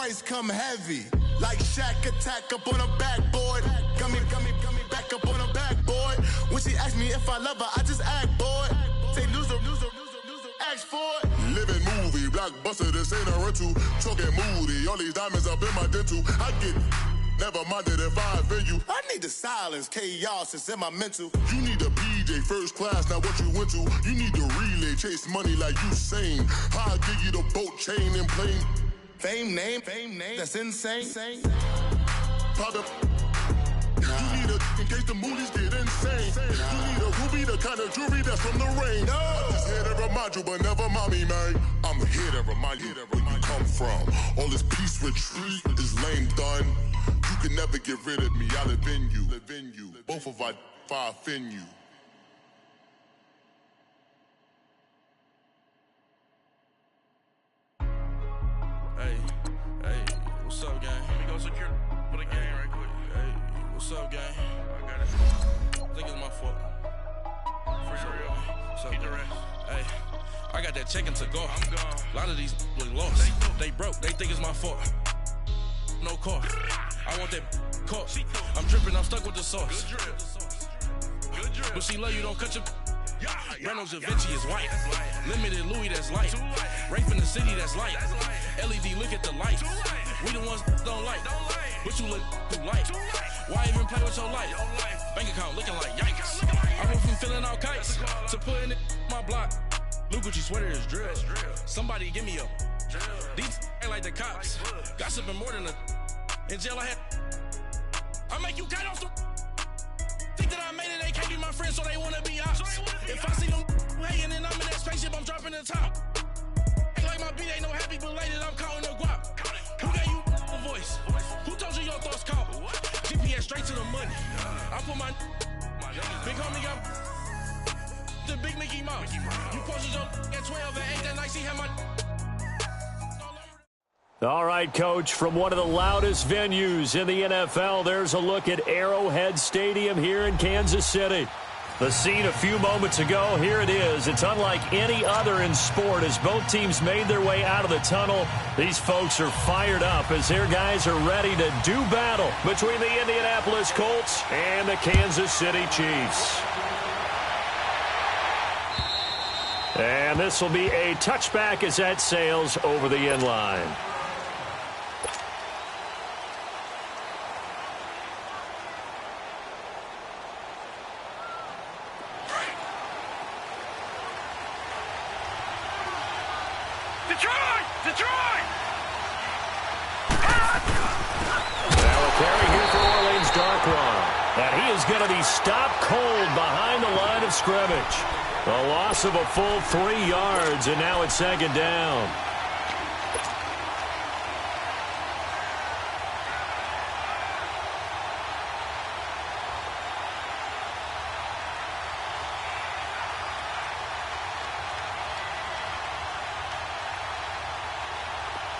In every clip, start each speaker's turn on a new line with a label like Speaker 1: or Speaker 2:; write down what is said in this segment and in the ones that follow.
Speaker 1: price come heavy. Like Shaq attack up on a backboard. Gummy, back up on a backboard. When she asked me if I love her, I just act bored. Say loser, ask for it. Living movie, blockbuster, this ain't a rental. Talking moody, all these diamonds up in my dental. I get never minded if I offend you. I need the silence, chaos is in my mental. You need a PJ, first class, not what you went to. You need the relay, chase money like you sane. I'll give you the boat, chain, and plane. Fame name, that's insane. Pop it. You need a, in case the movies get insane. You need a ruby, the kind of jewelry that's from the rain. I'm just here to remind you, but never mommy, man. I'm here to remind you where you come from. All this peace retreat is lame done. You can never get rid of me, I live in you. Both of us, if I offend you.
Speaker 2: Hey, what's up, gang? Let me go secure for the game right quick. Hey, what's up, gang? I got it. I think it's my fault. For real. Keep the rest. Hey, I got that check-in to go. I'm gone. A lot of these look lost. They broke. They think it's my fault. No car. I want that caught. I'm dripping. I'm stuck with the sauce. Good drip. But she love you. Don't cut your... Reynolds Da Vinci is white. Limited Louis, that's light. Rape in the city, that's light. LED, look at the lights. We the ones don't like. But you look too light. Why even play with your life? Bank account looking like yikes. I went from filling out kites to putting it in my block. Blue Gucci sweater is drill. Somebody give me a. These ain't like the cops. Gossiping more than a. In jail I had. I make you cut off the. Think that I made it, they can't be my friends, so they wanna be ops. If I see them hanging and I'm in that spaceship, I'm dropping the top. Ain't like my beat ain't no happy belated, I'm counting the guap. Who gave you a voice? Who told you your thoughts count? GPS straight to the money. I put my big homie got the big Mickey Mouse. You posted your at 12 and 8 that night, she had my.
Speaker 3: All right, Coach, from one of the loudest venues in the NFL, there's a look at Arrowhead Stadium here in Kansas City. The scene a few moments ago, here it is. It's unlike any other in sport as both teams made their way out of the tunnel. These folks are fired up as their guys are ready to do battle between the Indianapolis Colts and the Kansas City Chiefs. And this will be a touchback as that sails over the end line.
Speaker 2: Detroit!
Speaker 3: Now a carry here for Orleans Darkwan. And he is going to be stopped cold behind the line of scrimmage. A loss of a full 3 yards, and now it's second down.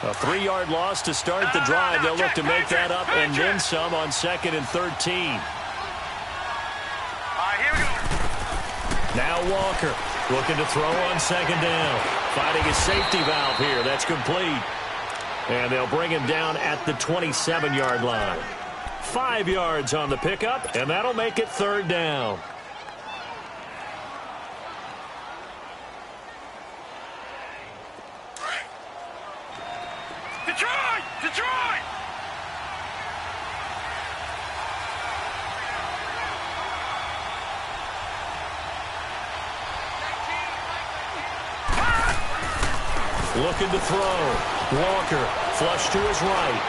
Speaker 3: A 3-yard loss to start the drive. They'll look to make that up and then some on 2nd and 13.
Speaker 2: Here we go.
Speaker 3: Now Walker looking to throw on 2nd down. Finding a safety valve here. That's complete. And they'll bring him down at the 27-yard line. 5 yards on the pickup, and that'll make it 3rd down.
Speaker 2: Detroit!
Speaker 3: Looking to throw. Walker, flush to his right.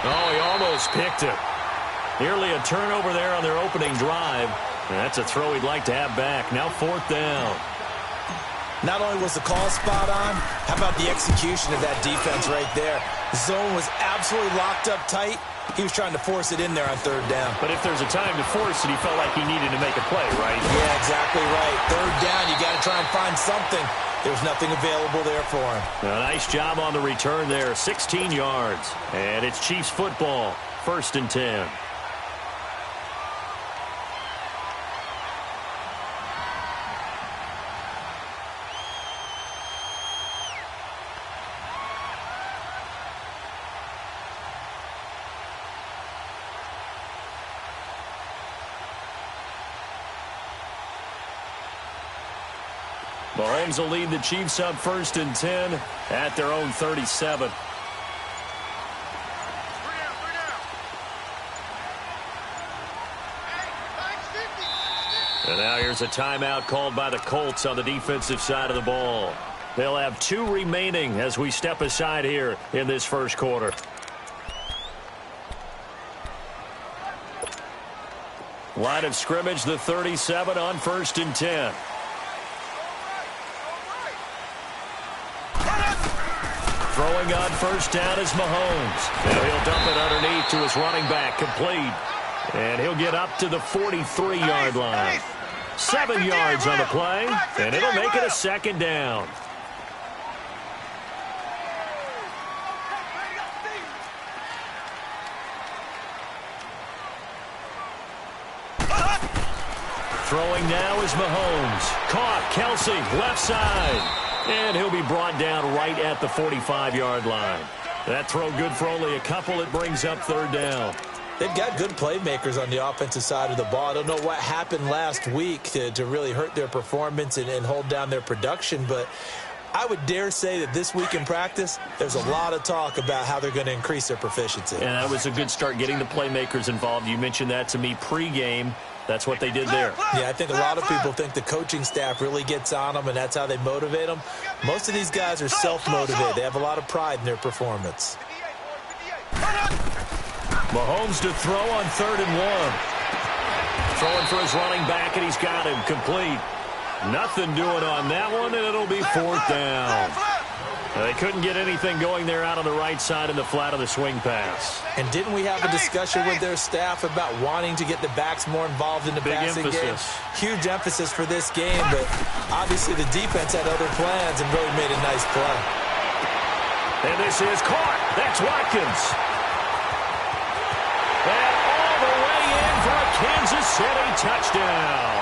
Speaker 3: Oh, he almost picked it. Nearly a turnover there on their opening drive. And that's a throw he'd like to have back. Now 4th down.
Speaker 4: Not only was the call spot on, how about the execution of that defense right there? The zone was absolutely locked up tight. He was trying to force it in there on 3rd down.
Speaker 3: But if there's a time to force it, he felt like he needed to make a play, right?
Speaker 4: Yeah, exactly right. 3rd down, you got to try and find something. There's nothing available there for him.
Speaker 3: A nice job on the return there, 16 yards. And it's Chiefs football, 1st and 10. Mahomes will lead the Chiefs up 1st and 10 at their own 37. And now here's a timeout called by the Colts on the defensive side of the ball. They'll have 2 remaining as we step aside here in this first quarter. Line of scrimmage, the 37 on 1st and 10. Throwing on 1st down is Mahomes. Now he'll dump it underneath to his running back, complete. And he'll get up to the 43-yard line. 7 yards on the play, and it'll make it a 2nd down. Throwing now is Mahomes. Caught, Kelsey, left side. And he'll be brought down right at the 45-yard line. That throw good for only a couple. It brings up 3rd down.
Speaker 4: They've got good playmakers on the offensive side of the ball. I don't know what happened last week to really hurt their performance and hold down their production, but I would dare say that this week in practice, there's a lot of talk about how they're going to increase their proficiency.
Speaker 3: And that was a good start getting the playmakers involved. You mentioned that to me pregame. That's what they did there.
Speaker 4: Yeah, I think a lot of people think the coaching staff really gets on them, and that's how they motivate them. Most of these guys are self-motivated. They have a lot of pride in their performance.
Speaker 3: Mahomes to throw on 3rd and 1. Throwing for his running back, and he's got him complete. Nothing doing on that one, and it'll be 4th down. They couldn't get anything going there out on the right side in the flat of the swing pass.
Speaker 4: And didn't we have a discussion with their staff about wanting to get the backs more involved in the passing game? Huge emphasis for this game, but obviously the defense had other plans and really made a nice play.
Speaker 3: And this is caught. That's Watkins. And all the way in for a Kansas City touchdown.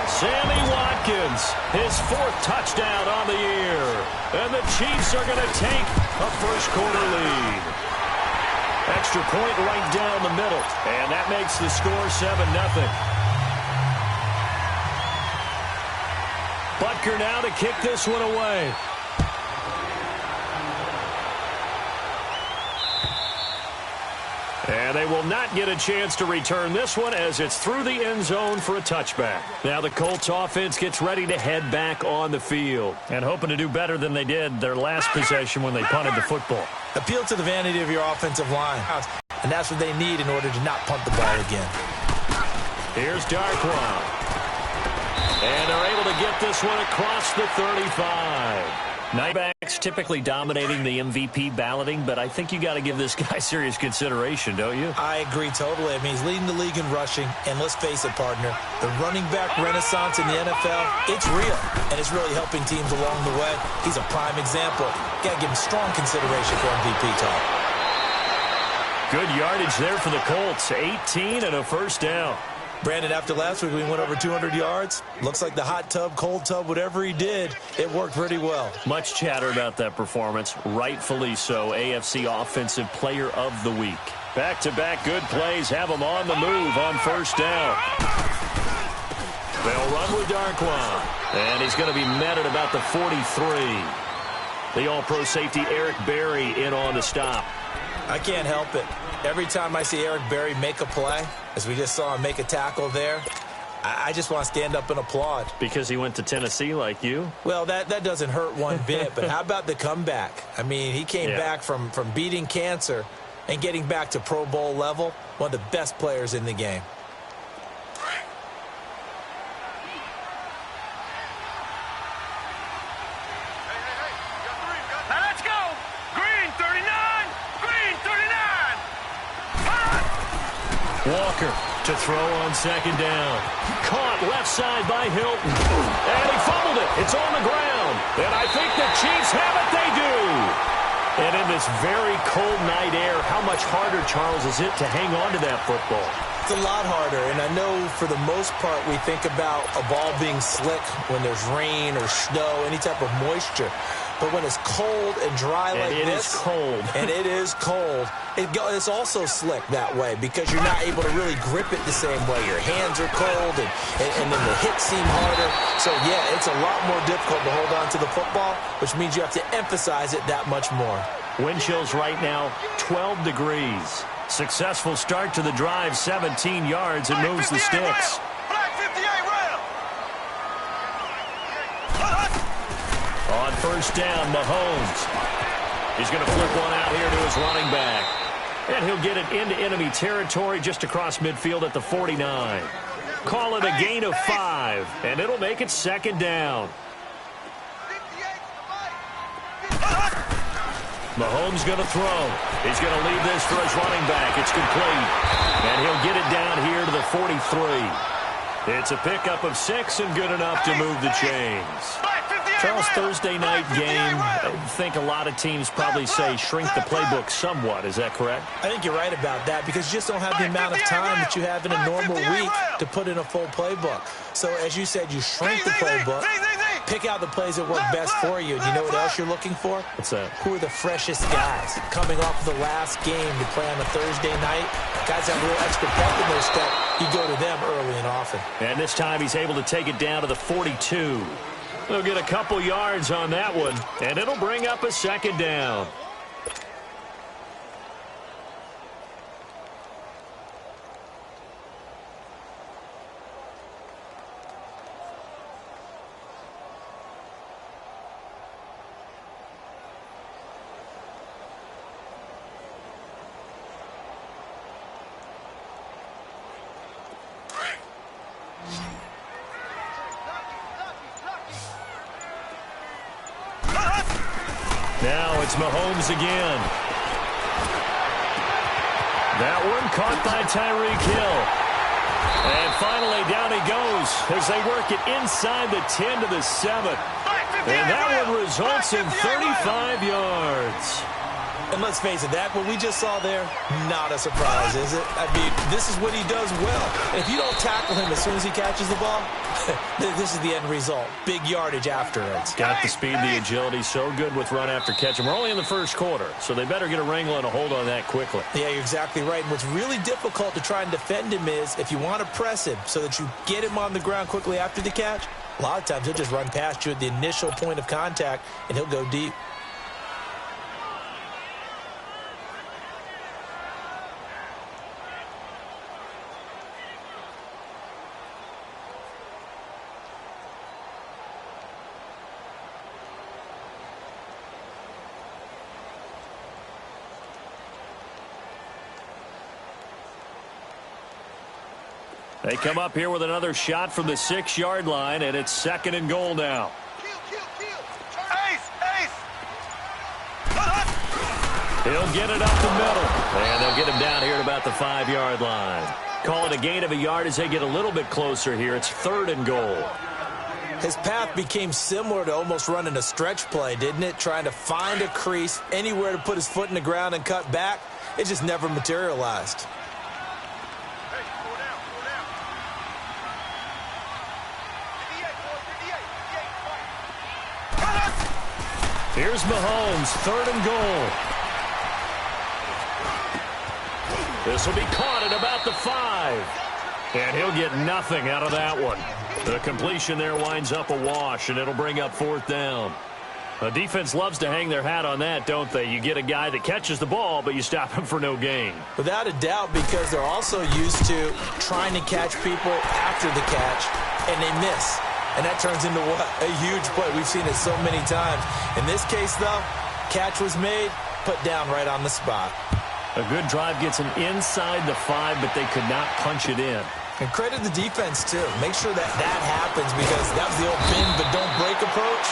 Speaker 3: Sammy Watkins, his 4th touchdown on the year. And the Chiefs are going to take a first-quarter lead. Extra point right down the middle. And that makes the score 7-0. Butker now to kick this one away. And they will not get a chance to return this one as it's through the end zone for a touchback. Now the Colts offense gets ready to head back on the field and hoping to do better than they did their last possession when they punted the football.
Speaker 4: Appeal to the vanity of your offensive line, and that's what they need in order to not punt the ball again.
Speaker 3: Here's Darkwan. And they're able to get this one across the 35. Nightbacks typically dominating the MVP balloting, but I think you got to give this guy serious consideration, don't you?
Speaker 4: I agree totally. I mean, he's leading the league in rushing, and let's face it, partner, the running back renaissance in the NFL, it's real, and it's really helping teams along the way. He's a prime example. Got to give him strong consideration for MVP talk.
Speaker 3: Good yardage there for the Colts, 18 and a first down.
Speaker 4: Brandon, after last week, we went over 200 yards. Looks like the hot tub, cold tub, whatever he did, it worked pretty well.
Speaker 3: Much chatter about that performance. Rightfully so. AFC Offensive Player of the Week. Back-to-back good plays have him on the move on 1st down. They'll run with Darkwan. And he's going to be met at about the 43. The All-Pro safety Eric Berry in on the stop.
Speaker 4: I can't help it. Every time I see Eric Berry make a play, as we just saw him make a tackle there, I just want to stand up and applaud.
Speaker 3: Because he went to Tennessee like you?
Speaker 4: Well, that doesn't hurt one bit, but how about the comeback? I mean, he came back from beating cancer and getting back to Pro Bowl level, one of the best players in the game.
Speaker 3: Walker to throw on 2nd down. Caught left side by Hilton. And he fumbled it. It's on the ground. And I think the Chiefs have it. They do. And in this very cold night air, how much harder, Charles, is it to hang on to that football?
Speaker 4: It's a lot harder. And I know for the most part we think about a ball being slick when there's rain or snow, any type of moisture. But when it's cold and dry like this.
Speaker 3: And it is cold.
Speaker 4: And it is cold. It's also slick that way because you're not able to really grip it the same way. Your hands are cold, and then the hits seem harder. So, yeah, it's a lot more difficult to hold on to the football, which means you have to emphasize it that much more.
Speaker 3: Wind chills right now, 12 degrees. Successful start to the drive, 17 yards, and moves the sticks. On first down, Mahomes. He's going to flip one out here to his running back. And he'll get it into enemy territory just across midfield at the 49. Call it a gain of 5, and it'll make it second down. Mahomes going to throw. He's going to leave this for his running back. It's complete. And he'll get it down here to the 43. It's a pickup of 6 and good enough to move the chains. Charles, Thursday night game, I think a lot of teams probably say shrink the playbook somewhat. Is that correct?
Speaker 4: I think you're right about that because you just don't have the amount of time that you have in a normal week to put in a full playbook. So, as you said, you shrink the playbook, pick out the plays that work best for you. And you know what else you're looking for?
Speaker 3: What's that?
Speaker 4: Who are the freshest guys coming off of the last game to play on a Thursday night? Guys have a little extra pep in their step. You go to them early and often.
Speaker 3: And this time he's able to take it down to the 42. They'll get a couple yards on that one, and it'll bring up a second down. Now it's Mahomes again. That one caught by Tyreek Hill. And finally down he goes as they work it inside the 10 to the 7. And that one results in 35 yards.
Speaker 4: And let's face it, that what we just saw there, not a surprise, is it? I mean, this is what he does well. And if you don't tackle him as soon as he catches the ball, this is the end result. Big yardage afterwards.
Speaker 3: Got the speed, the agility, so good with run after catch. And we're only in the first quarter, so they better get a wrangle and a hold on that quickly.
Speaker 4: Yeah, you're exactly right. And what's really difficult to try and defend him is if you want to press him so that you get him on the ground quickly after the catch, a lot of times he'll just run past you at the initial point of contact, and he'll go deep.
Speaker 3: They come up here with another shot from the 6-yard line, and it's second and goal now. He'll get it up the middle, and they'll get him down here at about the 5-yard line. Call it a gain of a yard as they get a little bit closer here. It's third and goal.
Speaker 4: His path became similar to almost running a stretch play, didn't it? Trying to find a crease, anywhere to put his foot in the ground and cut back. It just never materialized.
Speaker 3: Here's Mahomes, third and goal. This will be caught at about the 5. And he'll get nothing out of that one. The completion there winds up a wash, and it'll bring up fourth down. The defense loves to hang their hat on that, don't they? You get a guy that catches the ball, but you stop him for no gain.
Speaker 4: Without a doubt, because they're also used to trying to catch people after the catch, and they miss. And that turns into what? A huge play. We've seen it so many times. In this case, though, catch was made, put down right on the spot.
Speaker 3: A good drive gets them inside the 5, but they could not punch it in.
Speaker 4: And credit the defense, too. Make sure that happens because that was the old bend but don't break approach.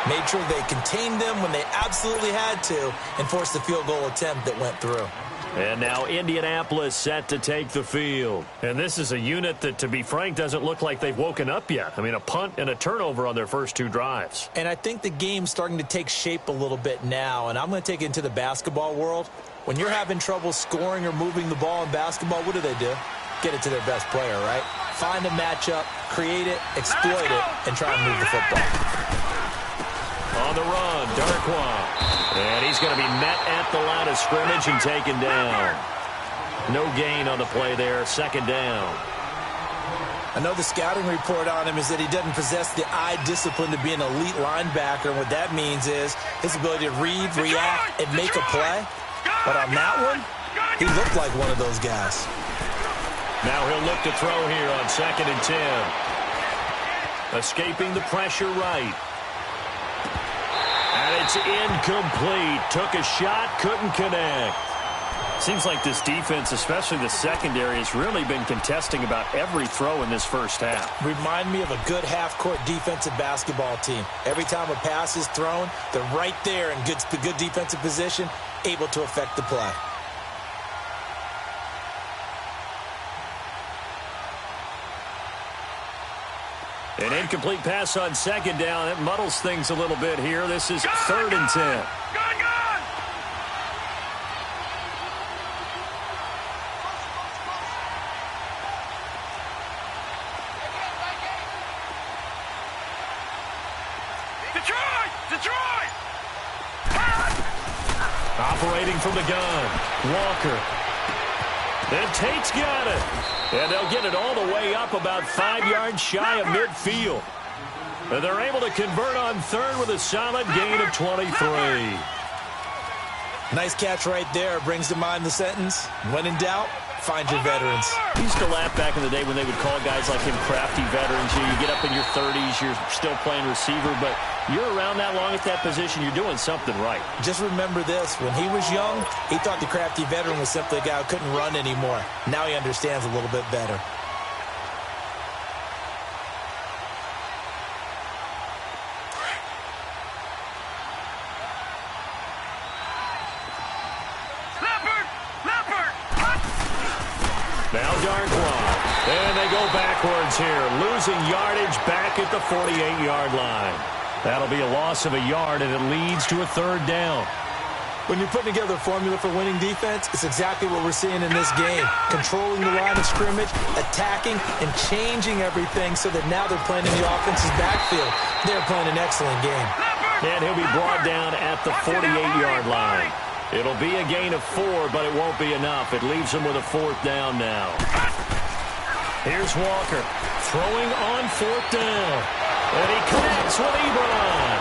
Speaker 4: Made sure they contained them when they absolutely had to and forced the field goal attempt that went through.
Speaker 3: And now Indianapolis set to take the field. And this is a unit that, to be frank, doesn't look like they've woken up yet. I mean, a punt and a turnover on their first 2 drives.
Speaker 4: And I think the game's starting to take shape a little bit now. And I'm going to take it into the basketball world. When you're having trouble scoring or moving the ball in basketball, what do? Get it to their best player, right? Find a matchup, create it, exploit it, and try and move the football.
Speaker 3: On the run, Darkwa. And he's going to be met at the line of scrimmage and taken down. No gain on the play there, second down.
Speaker 4: I know the scouting report on him is that he doesn't possess the eye discipline to be an elite linebacker. And what that means is his ability to read, react, and make a play. But on that one, he looked like one of those guys.
Speaker 3: Now he'll look to throw here on 2nd and 10. Escaping the pressure right. And it's incomplete. Took a shot, couldn't connect. Seems like this defense, especially the secondary, has really been contesting about every throw in this first half.
Speaker 4: Remind me of a good half-court defensive basketball team. Every time a pass is thrown, they're right there in good defensive position, able to affect the play.
Speaker 3: An incomplete pass on 2nd down. That muddles things a little bit here. This is 3rd and 10. Operating from the gun, Walker. And Tate's got it. And they'll get it all the way up about 5 yards shy of midfield. And they're able to convert on 3rd with a solid gain of 23.
Speaker 4: Nice catch right there. Brings to mind the sentence, when in doubt, find your veterans.
Speaker 3: I used to laugh back in the day when they would call guys like him crafty veterans. You get up in your 30s, you're still playing receiver, but you're around that long at that position, you're doing something right.
Speaker 4: Just remember this. When he was young, he thought the crafty veteran was simply a guy who couldn't run anymore. Now he understands a little bit better.
Speaker 3: Now Darkwa. And they go backwards here, losing yardage back at the 48-yard line. That'll be a loss of a yard, and it leads to a 3rd down.
Speaker 4: When you're putting together a formula for winning defense, it's exactly what we're seeing in this game. Controlling the line of scrimmage, attacking, and changing everything so that now they're playing in the offense's backfield. They're playing an excellent game.
Speaker 3: And he'll be brought down at the 48-yard line. It'll be a gain of 4, but it won't be enough. It leaves him with a 4th down now. Here's Walker throwing on 4th down. And he connects with Ebron.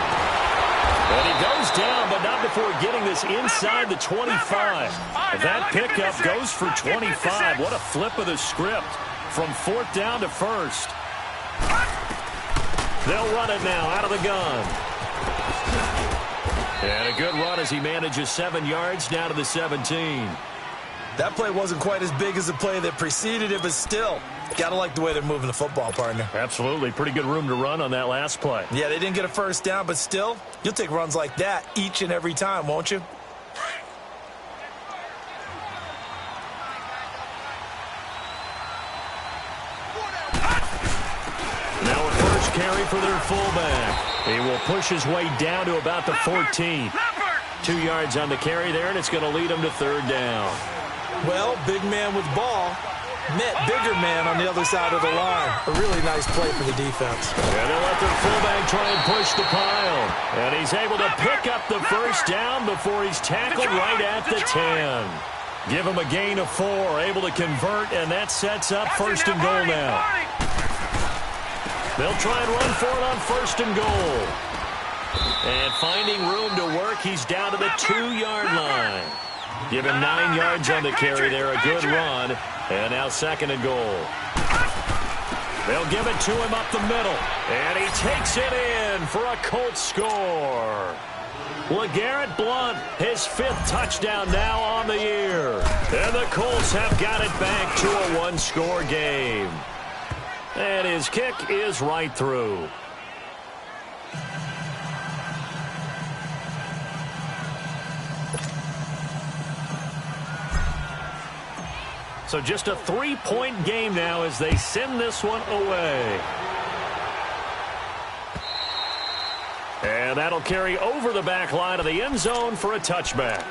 Speaker 3: And he goes down, but not before getting this inside the 25. That pickup goes for 25. What a flip of the script from 4th down to 1st. They'll run it now out of the gun. And a good run as he manages 7 yards down to the 17.
Speaker 4: That play wasn't quite as big as the play that preceded it, but still, gotta like the way they're moving the football, partner.
Speaker 3: Absolutely. Pretty good room to run on that last play.
Speaker 4: Yeah, they didn't get a 1st down, but still, you'll take runs like that each and every time, won't you?
Speaker 3: Now a first carry for their fullback. He will push his way down to about the 14. 2 yards on the carry there, and it's going to lead him to 3rd down.
Speaker 4: Well, big man with ball met bigger man on the other side of the line. A really nice play for the defense.
Speaker 3: And they'll let their fullback try and push the pile. And he's able to pick up the 1st down before he's tackled right at the 10. Give him a gain of 4, able to convert, and that sets up 1st and goal now. They'll try and run for it on 1st and goal. And finding room to work, he's down to the 2-yard line. Give him 9 yards on the carry there, a good run. And now 2nd and goal. They'll give it to him up the middle. And he takes it in for a Colts score. LeGarrette Blount, his 5th touchdown now on the year. And the Colts have got it back to a 1-score game. And his kick is right through. So just a 3-point game now as they send this one away. And that'll carry over the back line of the end zone for a touchback.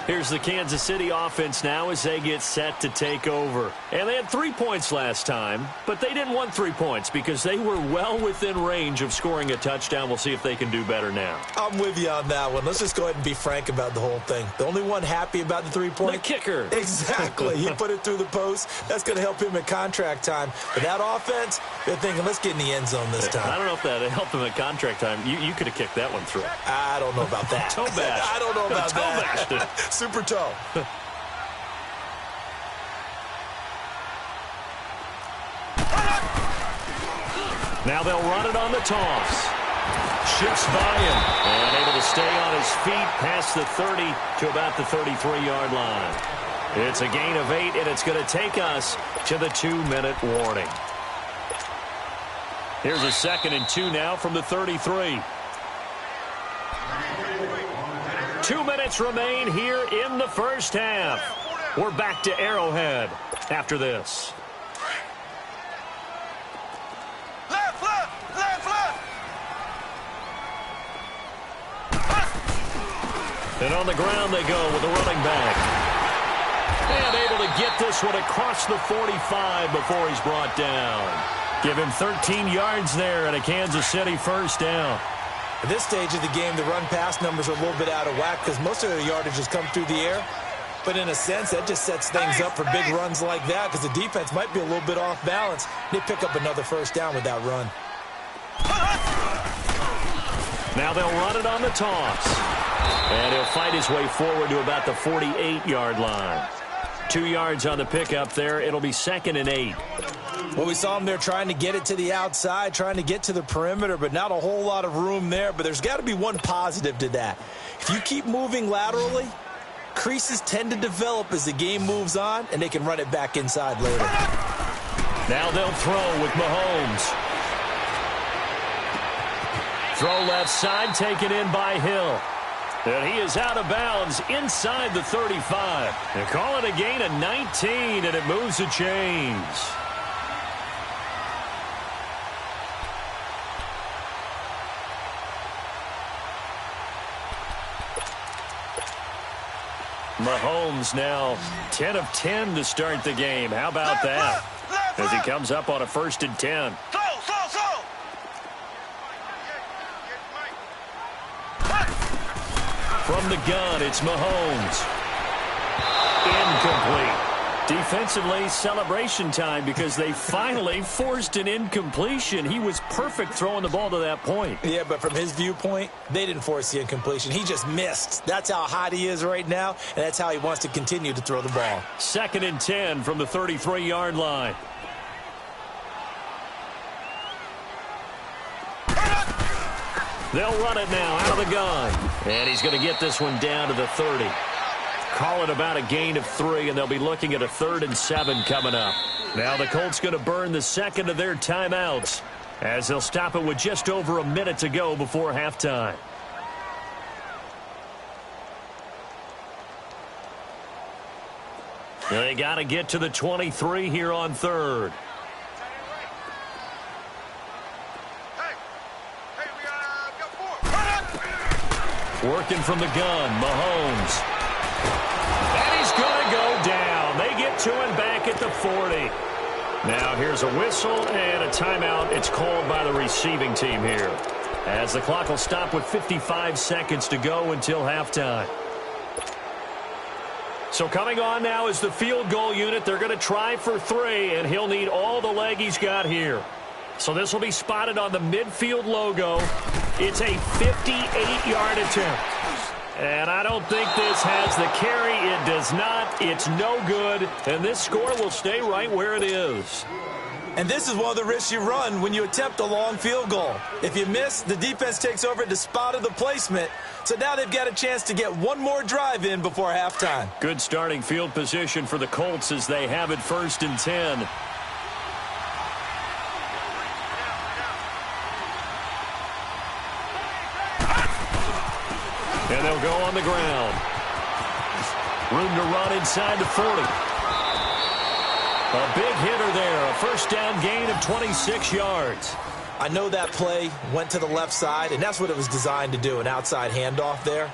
Speaker 3: Here's the Kansas City offense now as they get set to take over. And they had 3 points last time, but they didn't want 3 points because they were well within range of scoring a touchdown. We'll see if they can do better now.
Speaker 4: I'm with you on that one. Let's just go ahead and be frank about the whole thing. The only one happy about the 3-point?
Speaker 3: The kicker.
Speaker 4: Exactly. He put it through the post. That's going to help him at contract time. But that offense, they're thinking, let's get in the end zone this time.
Speaker 3: I don't know if that helped him at contract time. You could have kicked that one through.
Speaker 4: I don't know about that.
Speaker 3: Toe bash.
Speaker 4: I don't know about
Speaker 3: toe
Speaker 4: that.
Speaker 3: bashed.
Speaker 4: Super toe.
Speaker 3: Now they'll run it on the toss. Shifts by him. And able to stay on his feet past the 30 to about the 33-yard line. It's a gain of 8, and it's going to take us to the 2-minute warning. Here's a 2nd and 2 now from the 33. 2 minutes remain here in the first half. We're back to Arrowhead after this.
Speaker 1: Left, left, left, left.
Speaker 3: And on the ground they go with the running back. And able to get this one across the 45 before he's brought down. Give him 13 yards there and a Kansas City first down.
Speaker 4: At this stage of the game, the run-pass numbers are a little bit out of whack because most of the yardage has come through the air. But in a sense, that just sets things up for big runs like that because the defense might be a little bit off balance. They pick up another first down with that run.
Speaker 3: Now they'll run it on the toss. And he'll fight his way forward to about the 48-yard line. 2 yards on the pickup there. It'll be 2nd and 8.
Speaker 4: Well, we saw him there trying to get it to the outside, trying to get to the perimeter, but not a whole lot of room there. But there's got to be one positive to that. If you keep moving laterally, creases tend to develop as the game moves on, and they can run it back inside later.
Speaker 3: Now they'll throw with Mahomes. Throw left side, taken in by Hill. And he is out of bounds inside the 35. They call it a gain of 19, and it moves the chains. Mahomes now 10 of 10 to start the game. How about that? As he comes up on a 1st and 10. From the gun, it's Mahomes. Incomplete. Defensively, celebration time because they finally forced an incompletion. He was perfect throwing the ball to that point.
Speaker 4: Yeah, but from his viewpoint, they didn't force the incompletion. He just missed. That's how hot he is right now, and that's how he wants to continue to throw the ball.
Speaker 3: 2nd and 10 from the 33-yard line. They'll run it now out of the gun. And he's going to get this one down to the 30. Call it about a gain of 3, and they'll be looking at a 3rd and 7 coming up. Now the Colts going to burn the second of their timeouts as they'll stop it with just over a minute to go before halftime. They got to get to the 23 here on 3rd. Working from the gun, Mahomes. And he's going to go down. They get to him back at the 40. Now here's a whistle and a timeout. It's called by the receiving team here, as the clock will stop with 55 seconds to go until halftime. So coming on now is the field goal unit. They're going to try for 3, and he'll need all the leg he's got here. So this will be spotted on the midfield logo. It's a 58-yard attempt. And I don't think this has the carry. It does not. It's no good. And this score will stay right where it is.
Speaker 4: And this is one of the risks you run when you attempt a long field goal. If you miss, the defense takes over at the spot of the placement. So now they've got a chance to get one more drive in before halftime.
Speaker 3: Good starting field position for the Colts as they have it 1st and 10. And they'll go on the ground. Room to run inside the 40. A big hitter there. A first down gain of 26 yards.
Speaker 4: I know that play went to the left side, and that's what it was designed to do, an outside handoff there.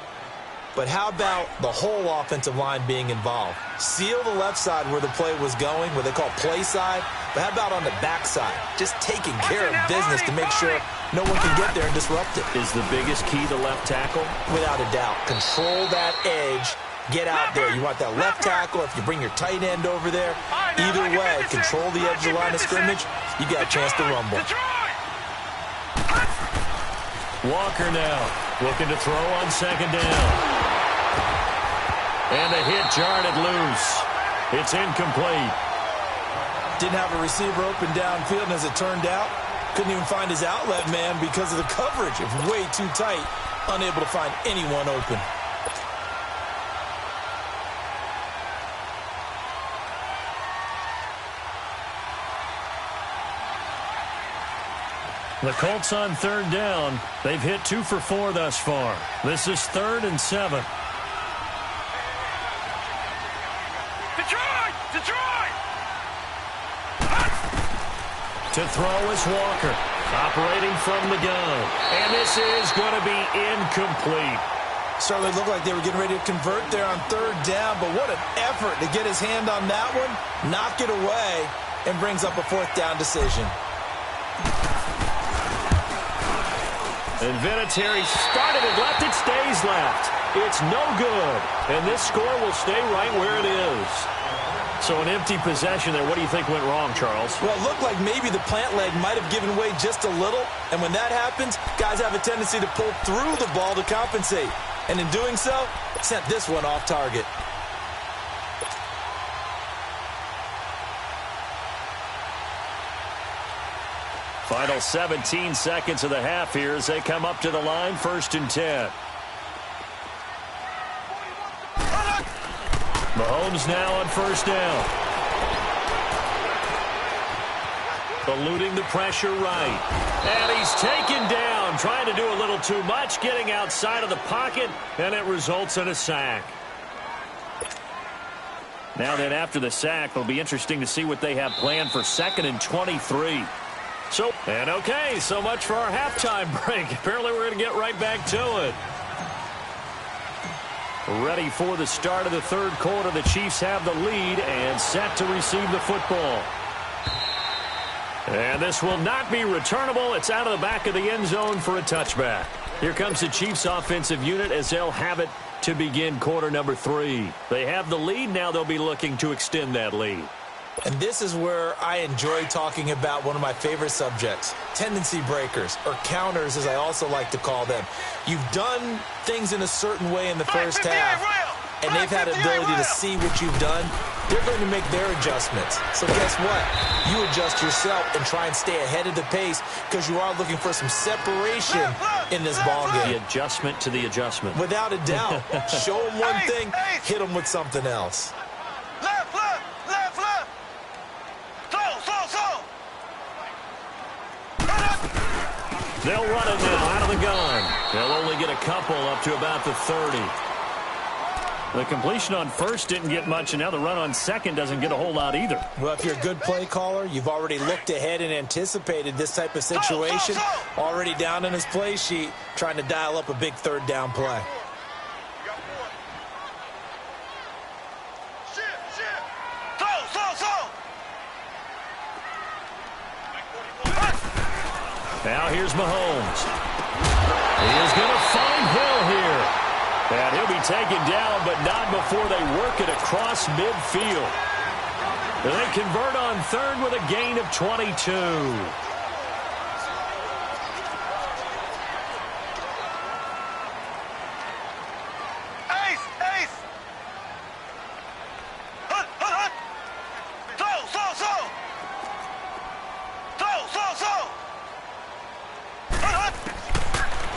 Speaker 4: but how about the whole offensive line being involved? Seal the left side where the play was going, what they call play side, but how about on the back side? Just taking care of business to make sure no one can get there and disrupt it.
Speaker 3: Is the biggest key the left tackle?
Speaker 4: Without a doubt. Control that edge. Get out there. You want that left tackle. If you bring your tight end over there, either way, control the edge of the line of scrimmage, you got a chance to rumble.
Speaker 3: Walker now looking to throw on second down. And the hit jarred it loose. It's incomplete.
Speaker 4: Didn't have a receiver open downfield, and as it turned out, couldn't even find his outlet man because of the coverage. It was way too tight, unable to find anyone open.
Speaker 3: The Colts on third down. They've hit 2 for 4 thus far. This is 3rd and 7.
Speaker 1: Detroit!
Speaker 3: To throw is Walker, operating from the gun. And this is going to be incomplete.
Speaker 4: Certainly looked like they were getting ready to convert there on third down, but what an effort to get his hand on that one, knock it away, and brings up a 4th down decision.
Speaker 3: And Vinatieri started it left. It stays left. It's no good. And this score will stay right where it is. So an empty possession there. What do you think went wrong, Charles?
Speaker 4: Well, it looked like maybe the plant leg might have given way just a little. And when that happens, guys have a tendency to pull through the ball to compensate. And in doing so, sent this one off target.
Speaker 3: Final 17 seconds of the half here as they come up to the line, 1st and 10. Mahomes now on 1st down. Eluding the pressure right. And he's taken down, trying to do a little too much, getting outside of the pocket, and it results in a sack. Now then, after the sack, it'll be interesting to see what they have planned for 2nd and 23. And okay, so much for our halftime break. Apparently we're going to get right back to it. Ready for the start of the 3rd quarter. The Chiefs have the lead and set to receive the football. And this will not be returnable. It's out of the back of the end zone for a touchback. Here comes the Chiefs offensive unit as they'll have it to begin quarter number 3. They have the lead. Now they'll be looking to extend that lead.
Speaker 4: And this is where I enjoy talking about one of my favorite subjects, tendency breakers, or counters as I also like to call them. You've done things in a certain way in the first half, and they've had the ability to see what you've done. They're going to make their adjustments. So guess what? You adjust yourself and try and stay ahead of the pace because you are looking for some separation in this ball game.
Speaker 3: The adjustment to the adjustment.
Speaker 4: Without a doubt. Show them one thing, hit them with something else.
Speaker 3: They'll run it now out of the gun. They'll only get a couple up to about the 30. The completion on 1st didn't get much, and now the run on 2nd doesn't get a whole lot either.
Speaker 4: Well, if you're a good play caller, you've already looked ahead and anticipated this type of situation. Already down in his play sheet, trying to dial up a big 3rd down play.
Speaker 3: Now here's Mahomes. He is going to find Hill here. And he'll be taken down, but not before they work it across midfield. They convert on 3rd with a gain of 22.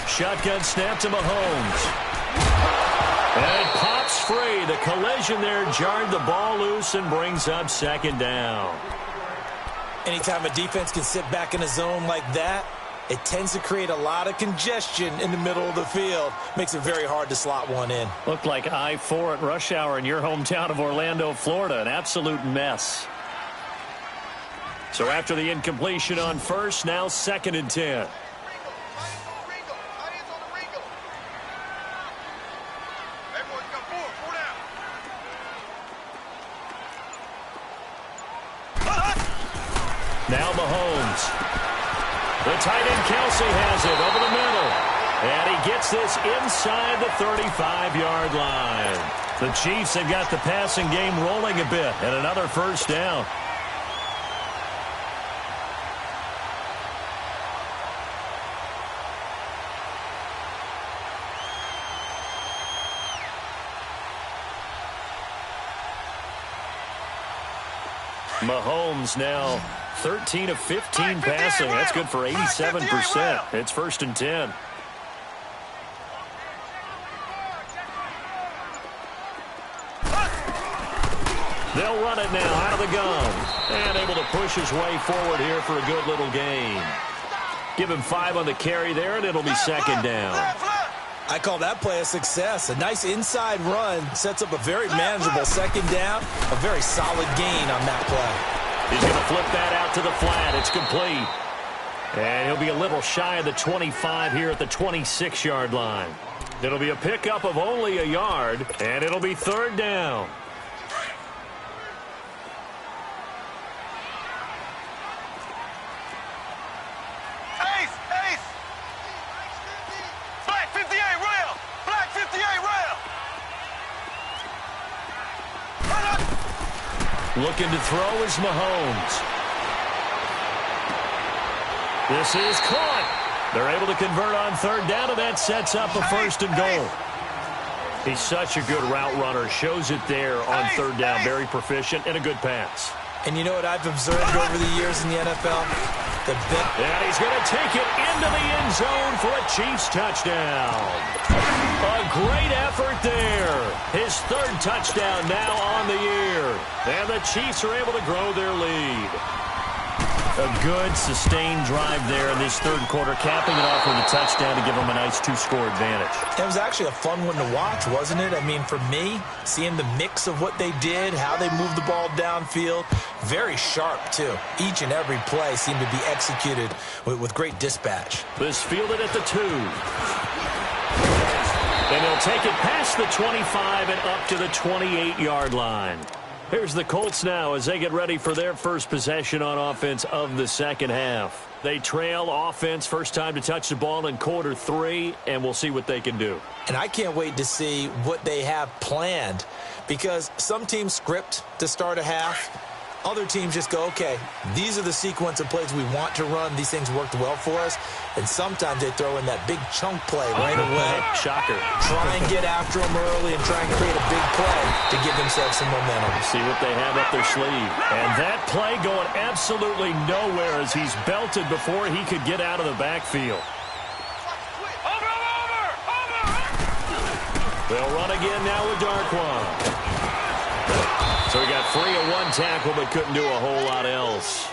Speaker 3: Shotgun snap to Mahomes. And it pops free. The collision there jarred the ball loose and brings up 2nd down.
Speaker 4: Anytime a defense can sit back in a zone like that, it tends to create a lot of congestion in the middle of the field. Makes it very hard to slot one in.
Speaker 3: Looked like I-4 at rush hour in your hometown of Orlando, Florida. An absolute mess. So after the incompletion on 1st, now 2nd and 10. Now Mahomes. The tight end Kelsey has it over the middle. And he gets this inside the 35-yard line. The Chiefs have got the passing game rolling a bit, and another first down. Mahomes now 13 of 15 passing. That's good for 87%. It's 1st and 10. They'll run it now out of the gun. And able to push his way forward here for a good little gain. Give him 5 on the carry there, and it'll be 2nd down.
Speaker 4: I call that play a success. A nice inside run sets up a very manageable 2nd down. A very solid gain on that play.
Speaker 3: He's going to flip that out to the flat. It's complete. And he'll be a little shy of the 25 here at the 26-yard line. It'll be a pickup of only a yard, and it'll be 3rd down. Looking to throw is Mahomes. This is caught. They're able to convert on 3rd down, and that sets up a 1st and goal. He's such a good route runner. Shows it there on 3rd down. Very proficient and a good pass. And you know what I've observed over the years in the NFL? And he's going to take it into the end zone for a Chiefs touchdown. A great effort there. His 3rd touchdown now on the year. And the Chiefs are able to grow their lead. A good, sustained drive there in this 3rd quarter, capping it off with a touchdown to give them a nice 2-score advantage. It was actually a fun one to watch, wasn't it? I mean, for me, seeing the mix of what they did, how they moved the ball downfield, very sharp, too. Each and every play seemed to be executed with great dispatch. This fielded at the 2. And they'll take it past the 25 and up to the 28-yard line. Here's the Colts now as they get ready for their first possession on offense of the 2nd half. They trail offense, first time to touch the ball in quarter 3, and we'll see what they can do. And I can't wait to see what they have planned, because some teams script to start a half. Other teams just go, okay, these are the sequence of plays we want to run. These things worked well for us. And sometimes they throw in that big chunk play right away. Shocker. Try and get after them early and try and create a big play to give themselves some momentum. See what they have up their sleeve. And that play going absolutely nowhere as he's belted before he could get out of the backfield. They'll run again now with Darquan. So he got free of 1 tackle but couldn't do a whole lot else.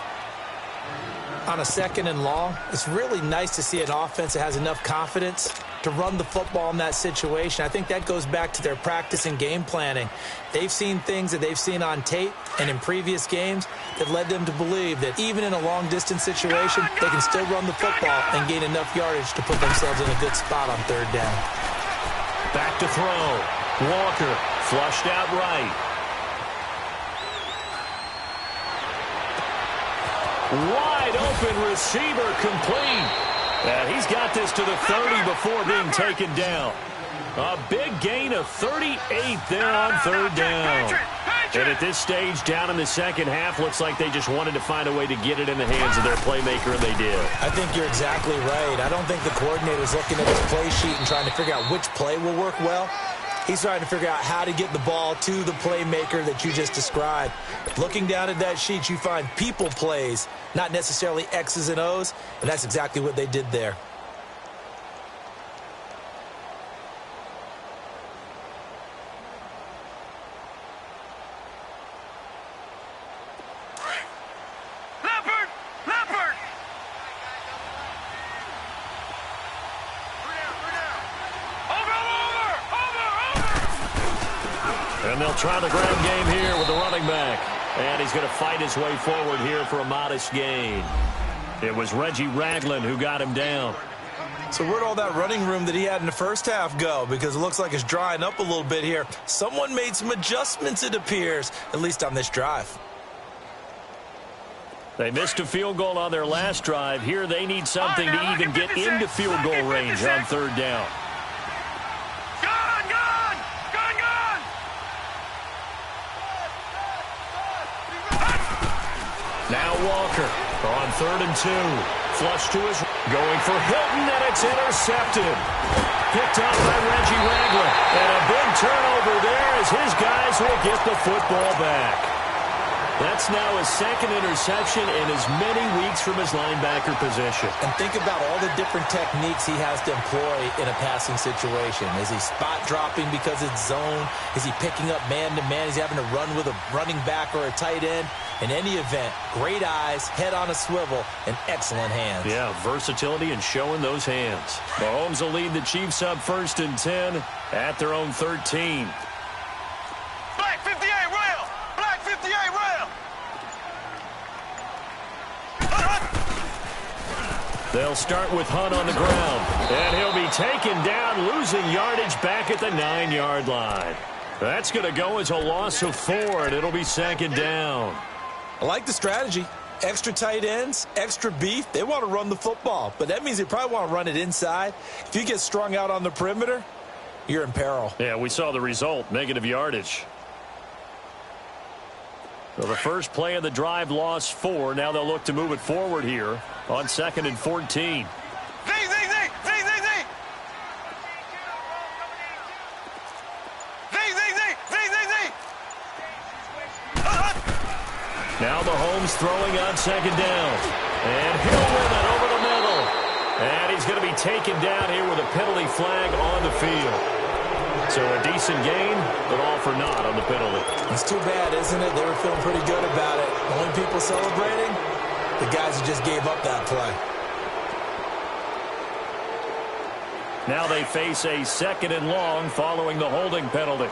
Speaker 3: On a 2nd and long, it's really nice to see an offense that has enough confidence to run the football in that situation. I think that goes back to their practice and game planning. They've seen things that they've seen on tape and in previous games that led them to believe that even in a long-distance situation, they can still run the football and gain enough yardage to put themselves in a good spot on 3rd down. Back to throw. Walker flushed out right. Wide open receiver complete. And he's got this to the 30 before being taken down. A big gain of 38 there on 3rd down. And at this stage, down in the 2nd half, looks like they just wanted to find a way to get it in the hands of their playmaker, and they did. I think you're exactly right. I don't think the coordinator's looking at his play sheet and trying to figure out which play will work well. He's trying to figure out how to get the ball to the playmaker that you just described. Looking down at that sheet, you find people plays, not necessarily X's and O's, and that's exactly what they did there. And they'll try the ground game here with the running back. And he's going to fight his way forward here for a modest gain. It was Reggie Ragland who got him down. So where'd all that running room that he had in the first half go? Because it looks like it's drying up a little bit here. Someone made some adjustments, it appears, at least on this drive. They missed a field goal on their last drive. Here they need something to even get into field goal range on third down. Now Walker on 3rd and 2. Flush to his going for Hilton, and it's intercepted. Picked up by Reggie Ragland. And a big turnover there as his guys will get the football back. That's now his second interception in as many weeks from his linebacker position.
Speaker 4: And think about all the different techniques he has to employ in a passing situation. Is he spot dropping because it's zone? Is he picking up man-to-man? Is he having to run with a running back or a tight end? In any event, great eyes, head on a swivel, and excellent hands.
Speaker 3: Yeah, versatility and showing those hands. Mahomes will lead the Chiefs up 1st and 10 at their own 13.
Speaker 1: Black 58 rail! Black 58 rail!
Speaker 3: They'll start with Hunt on the ground, and he'll be taken down, losing yardage back at the 9-yard line. That's going to go as a loss of 4, and it'll be 2nd down.
Speaker 4: I like the strategy. Extra tight ends, extra beef. They want to run the football, but that means they probably want to run it inside. If you get strung out on the perimeter, you're in peril.
Speaker 3: Yeah, we saw the result, negative yardage. So the first play of the drive lost 4. Now they'll look to move it forward here on 2nd and 14. Now Mahomes throwing on 2nd down. And he'll win it over the middle. And he's going to be taken down here with a penalty flag on the field. So a decent gain, but all for naught on the penalty.
Speaker 4: It's too bad, isn't it? They were feeling pretty good about it. The only people celebrating, the guys who just gave up that play.
Speaker 3: Now they face a 2nd and long following the holding penalty.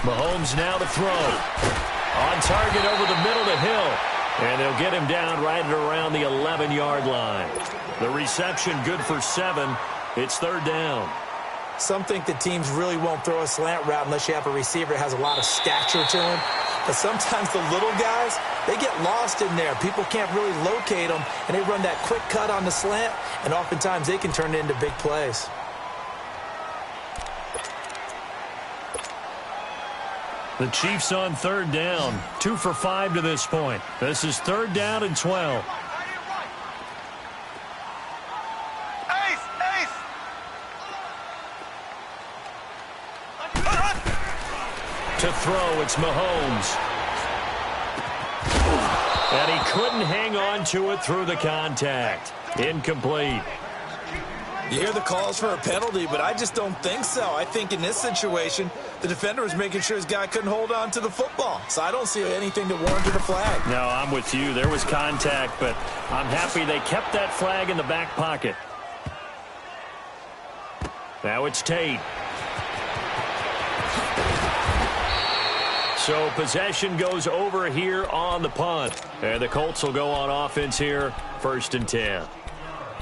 Speaker 3: Mahomes now to throw. On target over the middle to Hill. And they'll get him down right at around the 11-yard line. The reception good for 7. It's 3rd down.
Speaker 4: Some think the teams really won't throw a slant route unless you have a receiver that has a lot of stature to him. But sometimes the little guys, they get lost in there. People can't really locate them, and they run that quick cut on the slant, and oftentimes they can turn it into big plays.
Speaker 3: The Chiefs on 3rd down. 2 for 5 to this point. This is 3rd down and 12. To throw, it's Mahomes. And he couldn't hang on to it through the contact. Incomplete.
Speaker 4: You hear the calls for a penalty, but I just don't think so. I think in this situation, the defender was making sure his guy couldn't hold on to the football. So I don't see anything that warranted a flag.
Speaker 3: No, I'm with you. There was contact, but I'm happy they kept that flag in the back pocket. Now it's Tate. So possession goes over here on the punt. And the Colts will go on offense here, 1st and 10.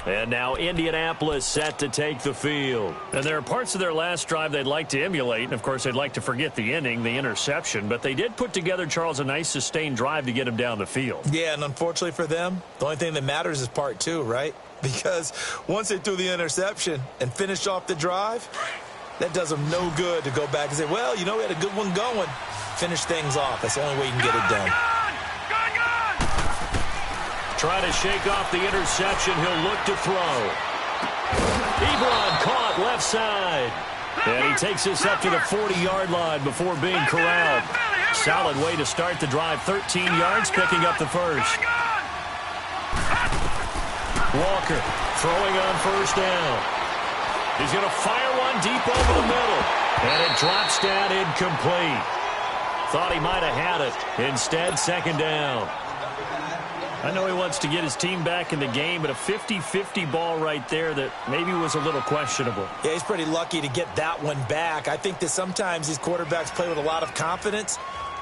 Speaker 3: And now Indianapolis set to take the field. And there are parts of their last drive they'd like to emulate. And, of course, they'd like to forget the inning, the interception. But they did put together, Charles, a nice sustained drive to get him down the field.
Speaker 4: Yeah, and unfortunately for them, the only thing that matters is part 2, right? Because once they threw the interception and finished off the drive, that does them no good to go back and say, well, you know, we had a good one going. Finish things off. That's the only way you can get it done.
Speaker 3: Try to shake off the interception. He'll look to throw. Ebron caught left side. And he takes this up to the 40-yard line before being corralled. Solid way to start the drive. 13 yards, picking up the first. Walker throwing on 1st down. He's going to fire one deep over the middle. And it drops down incomplete. Thought he might have had it. Instead, 2nd down. I know he wants to get his team back in the game, but a 50-50 ball right there that maybe was a little questionable.
Speaker 4: Yeah, he's pretty lucky to get that one back. I think that sometimes these quarterbacks play with a lot of confidence,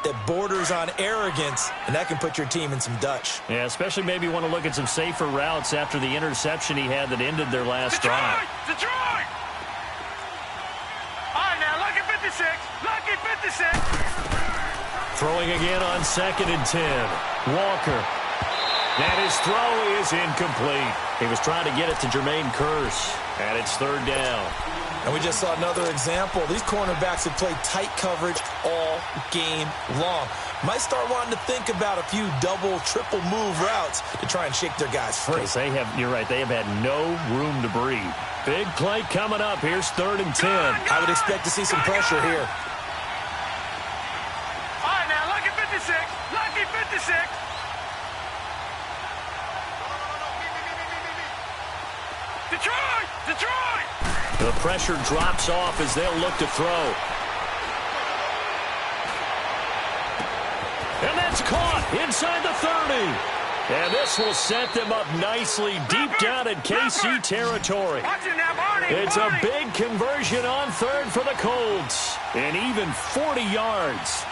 Speaker 4: that borders on arrogance, and that can put your team in some Dutch.
Speaker 3: Yeah, especially maybe want to look at some safer routes after the interception he had that ended their last drive.
Speaker 5: Detroit! All right, now, lucky 56. Lucky 56.
Speaker 3: Throwing again on 2nd and 10. Walker. And his throw is incomplete. He was trying to get it to Jermaine Kearse, and it's 3rd down.
Speaker 4: And we just saw another example. These cornerbacks have played tight coverage all game long. Might start wanting to think about a few double, triple move routes to try and shake their guys free.
Speaker 3: You're right, they have had no room to breathe. Big play coming up. Here's 3rd and 10.
Speaker 4: I would expect to see some pressure here.
Speaker 5: All right, now, lucky 56. Lucky 56. Detroit!
Speaker 3: The pressure drops off as they'll look to throw. And that's caught inside the 30. And this will set them up nicely deep down in KC territory. It's a big conversion on 3rd for the Colts. And even 40 yards.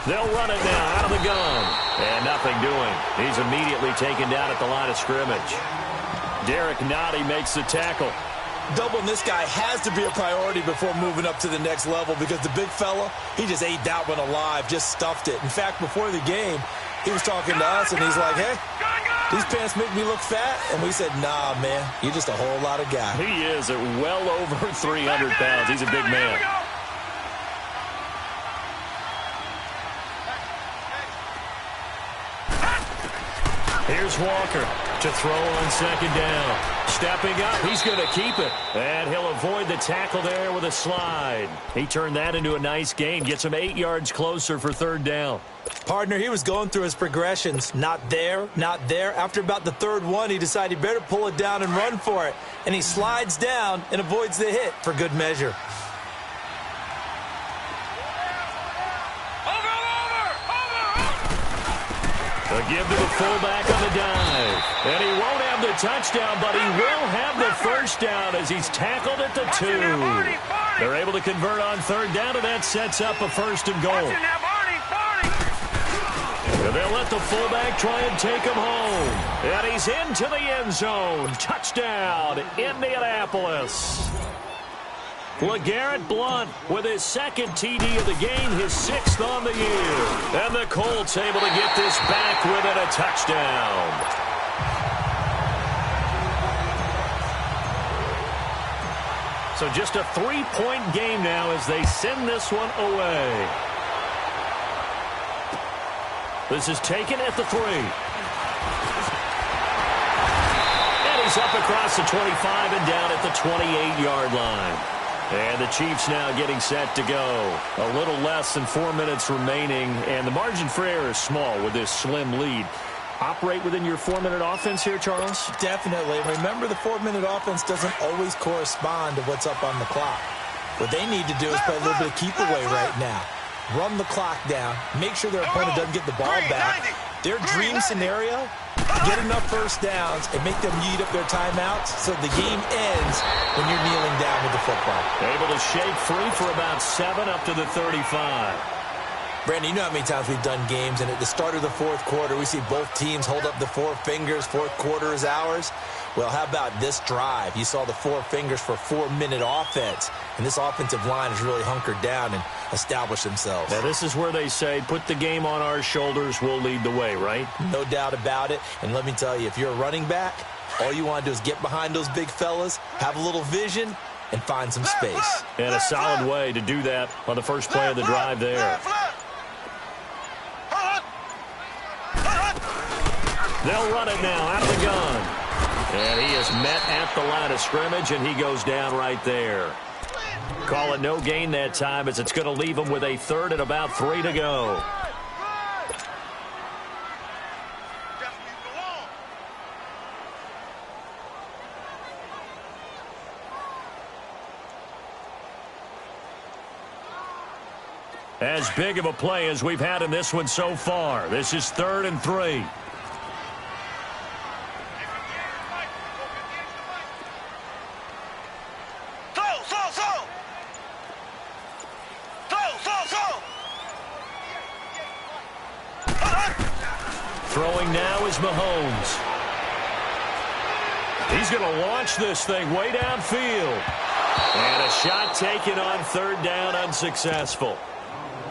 Speaker 3: They'll run it now out of the gun. And nothing doing. He's immediately taken down at the line of scrimmage. Derek Nottie makes the tackle.
Speaker 4: Doubling this guy has to be a priority before moving up to the next level because the big fella, he just ate that one alive, just stuffed it. In fact, before the game, he was talking to us, and he's like, hey, these pants make me look fat. And we said, nah, man, you're just a whole lot of guy.
Speaker 3: He is at well over 300 pounds. He's a big man. Here's Walker to throw on 2nd down. Stepping up, he's going to keep it. And he'll avoid the tackle there with a slide. He turned that into a nice gain. Gets him 8 yards closer for 3rd down.
Speaker 4: Partner, he was going through his progressions. Not there, not there. After about the 3rd one, he decided he better pull it down and run for it. And he slides down and avoids the hit for good measure.
Speaker 3: A give to the fullback on the dive. And he won't have the touchdown, but he will have the 1st down as he's tackled at the 2. They're able to convert on 3rd down, and that sets up a 1st and goal. And they'll let the fullback try and take him home. And he's into the end zone. Touchdown, Indianapolis. LeGarrette Blount with his 2nd TD of the game, his 6th on the year. And the Colts able to get this back within a touchdown. So just a 3-point game now as they send this one away. This is taken at the 3. And he's up across the 25 and down at the 28-yard line. And the Chiefs now getting set to go. A little less than 4 minutes remaining, and the margin for error is small with this slim lead. Operate within your 4-minute offense here, Charles?
Speaker 4: Definitely. Remember, the 4-minute offense doesn't always correspond to what's up on the clock. What they need to do is play a little bit of keep away right now. Run the clock down. Make sure their opponent doesn't get the ball back. Their dream scenario, get enough 1st downs and make them eat up their timeouts so the game ends when you're kneeling down with the football.
Speaker 3: Able to shake free for about 7 up to the 35.
Speaker 4: Brandon, you know how many times we've done games, and at the start of the 4th quarter, we see both teams hold up the 4 fingers, 4th quarter is ours. Well, how about this drive? You saw the 4 fingers for 4-minute offense, and this offensive line has really hunkered down and established themselves.
Speaker 3: Now, this is where they say, put the game on our shoulders, we'll lead the way, right?
Speaker 4: No doubt about it, and let me tell you, if you're a running back, all you want to do is get behind those big fellas, have a little vision, and find some space.
Speaker 3: And a solid way to do that on the first play of the drive there. They'll run it now out of the gun. And he is met at the line of scrimmage, and he goes down right there. Call it no gain that time as it's going to leave him with a 3rd and about 3 to go. As big of a play as we've had in this one so far. This is 3rd and 3. Throwing now is Mahomes. He's going to launch this thing way downfield. And a shot taken on third down, unsuccessful.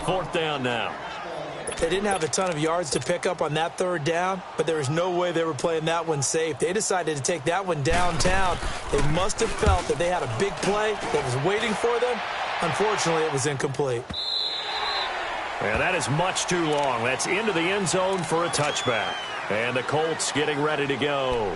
Speaker 3: Fourth down now.
Speaker 4: They didn't have a ton of yards to pick up on that third down, but there was no way they were playing that one safe. They decided to take that one downtown. They must have felt that they had a big play that was waiting for them. Unfortunately, it was incomplete.
Speaker 3: And that is much too long. That's into the end zone for a touchback. And the Colts getting ready to go.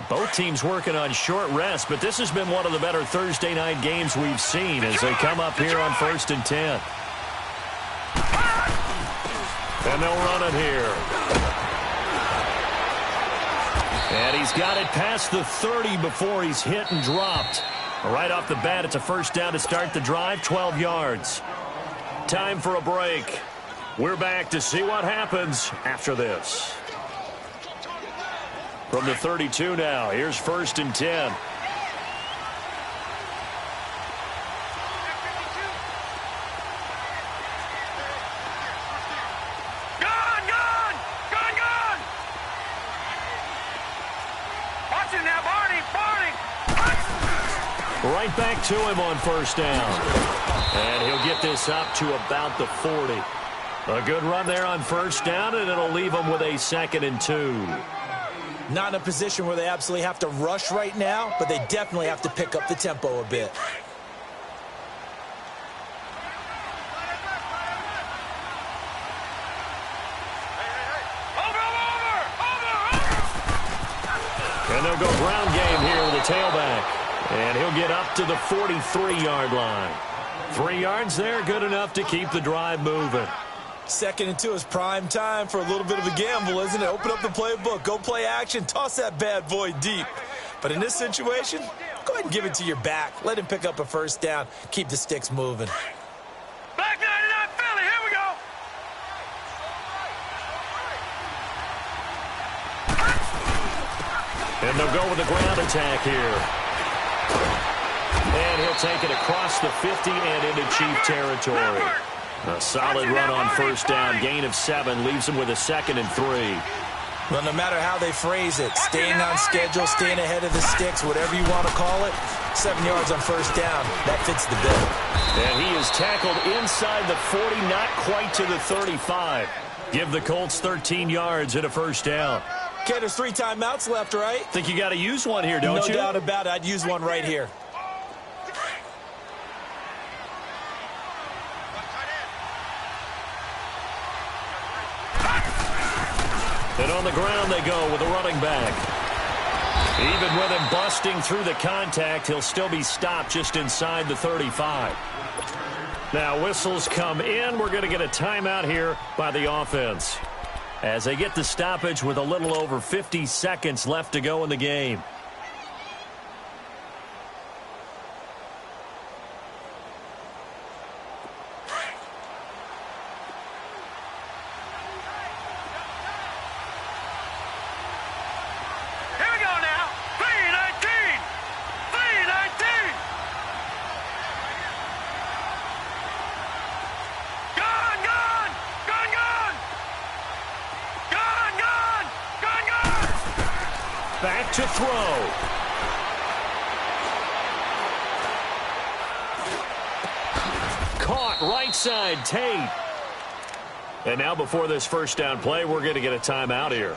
Speaker 3: Both teams working on short rest, but this has been one of the better Thursday night games we've seen as they come up here on 1st and 10. And they'll run it here. And he's got it past the 30 before he's hit and dropped. Right off the bat, it's a first down to start the drive, 12 yards. Time for a break. We're back to see what happens after this. From the 32 now, here's 1st and 10. Right back to him on first down. And he'll get this up to about the 40. A good run there on first down, and it'll leave him with a 2nd and 2.
Speaker 4: Not in a position where they absolutely have to rush right now, but they definitely have to pick up the tempo a bit.
Speaker 3: And they'll go ground game here with a tailback. And he'll get up to the 43-yard line. 3 yards there, good enough to keep the drive moving.
Speaker 4: 2nd and 2 is prime time for a little bit of a gamble, isn't it? Open up the playbook, go play action, toss that bad boy deep. But in this situation, go ahead and give it to your back. Let him pick up a first down. Keep the sticks moving.
Speaker 5: Black 99 Philly, here we go.
Speaker 3: And they'll go with the ground attack here. And he'll take it across the 50 and into Chief territory. A solid run on first down. Gain of 7 leaves him with a 2nd and 3.
Speaker 4: Well, no matter how they phrase it, staying on schedule, staying ahead of the sticks, whatever you want to call it, 7 yards on first down, that fits the bill.
Speaker 3: And he is tackled inside the 40, not quite to the 35. Give the Colts 13 yards and a first down.
Speaker 4: Okay, there's 3 timeouts left, right?
Speaker 3: Think you got to use one here, don't you?
Speaker 4: No doubt about it. I'd use one right here.
Speaker 3: And on the ground they go with a running back. Even with him busting through the contact, he'll still be stopped just inside the 35. Now whistles come in. We're going to get a timeout here by the offense as they get the stoppage with a little over 50 seconds left to go in the game. Back to throw. Caught right side, Tate. And now before this first down play, we're going to get a timeout here,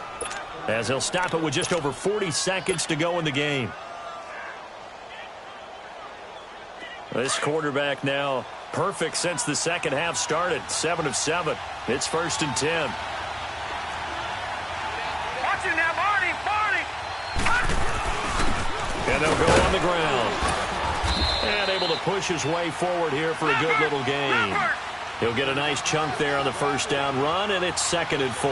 Speaker 3: as he'll stop it with just over 40 seconds to go in the game. This quarterback now perfect since the second half started. 7 of 7. It's 1st and 10.
Speaker 5: Watch it now, Barney.
Speaker 3: And they'll go on the ground. And able to push his way forward here for a good little gain. He'll get a nice chunk there on the first down run, and it's 2nd and 4.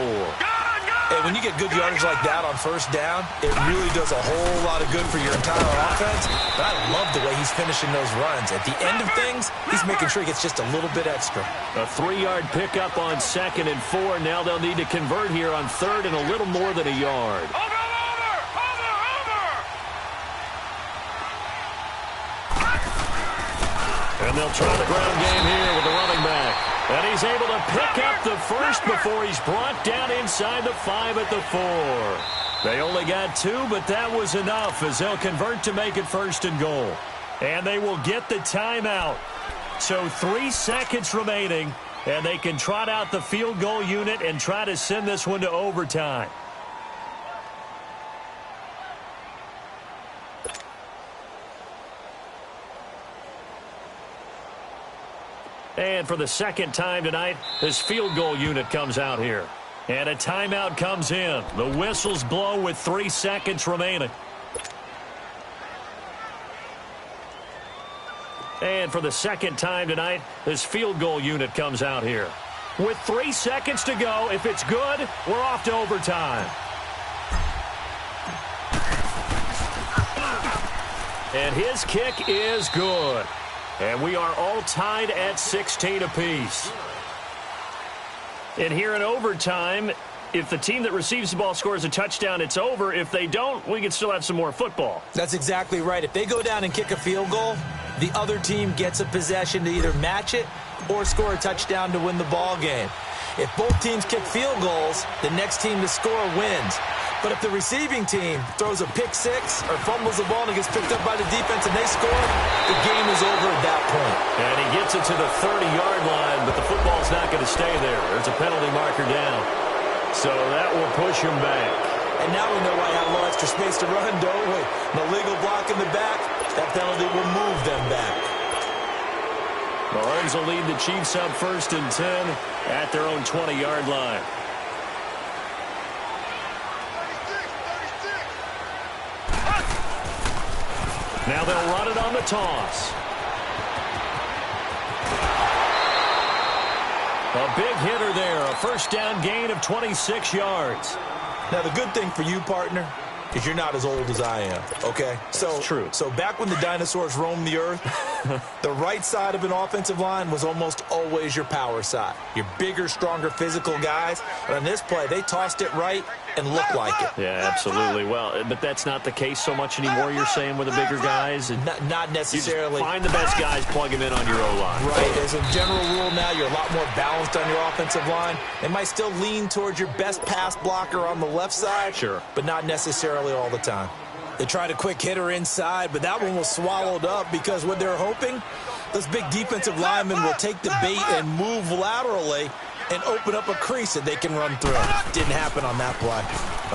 Speaker 4: Hey, when you get good yardage like that on first down, it really does a whole lot of good for your entire offense. But I love the way he's finishing those runs. At the end of things, he's making sure he gets just a little bit extra.
Speaker 3: A 3-yard pickup on 2nd and 4. Now they'll need to convert here on 3rd and a little more than a yard. And they'll try the ground game here with the running back. And he's able to pick up the first before he's brought down inside the 5 at the 4. They only got 2, but that was enough as they'll convert to make it 1st and goal. And they will get the timeout. So 3 seconds remaining, and they can trot out the field goal unit and try to send this one to overtime. And for the second time tonight, this field goal unit comes out here. And a timeout comes in. The whistles blow with 3 seconds remaining. And for the second time tonight, this field goal unit comes out here. With 3 seconds to go, if it's good, we're off to overtime. And his kick is good. And we are all tied at 16 apiece. And here in overtime, if the team that receives the ball scores a touchdown, it's over. If they don't, we can still have some more football.
Speaker 4: That's exactly right. If they go down and kick a field goal, the other team gets a possession to either match it or score a touchdown to win the ball game. If both teams kick field goals, the next team to score wins. But if the receiving team throws a pick six or fumbles the ball and it gets picked up by the defense and they score, the game is over at that point.
Speaker 3: And he gets it to the 30-yard line, but the football's not going to stay there. There's a penalty marker down. So that will push him back.
Speaker 4: And now we know why I have a little extra space to run, don't we? An illegal block in the back, that penalty will move them back.
Speaker 3: Mahomes will lead the Chiefs up 1st and 10 at their own 20-yard line. Now they'll run it on the toss. A big hitter there, a 1st down gain of 26 yards.
Speaker 4: Now the good thing for you, partner, is you're not as old as I am, okay?
Speaker 3: That's true.
Speaker 4: So back when the dinosaurs roamed the earth, the right side of an offensive line was almost always your power side. Your bigger, stronger, physical guys. But on this play, they tossed it right and looked like it.
Speaker 3: Yeah, absolutely. Well, but that's not the case so much anymore, you're saying, with the bigger guys?
Speaker 4: Not necessarily.
Speaker 3: You just find the best guys, plug them in on your O-line.
Speaker 4: Right. As a general rule now, you're a lot more balanced on your offensive line. They might still lean towards your best pass blocker on the left side.
Speaker 3: Sure.
Speaker 4: But not necessarily all the time. They tried a quick hitter inside, but that one was swallowed up because what they're hoping, those big defensive linemen will take the bait and move laterally and open up a crease that they can run through. Didn't happen on that play.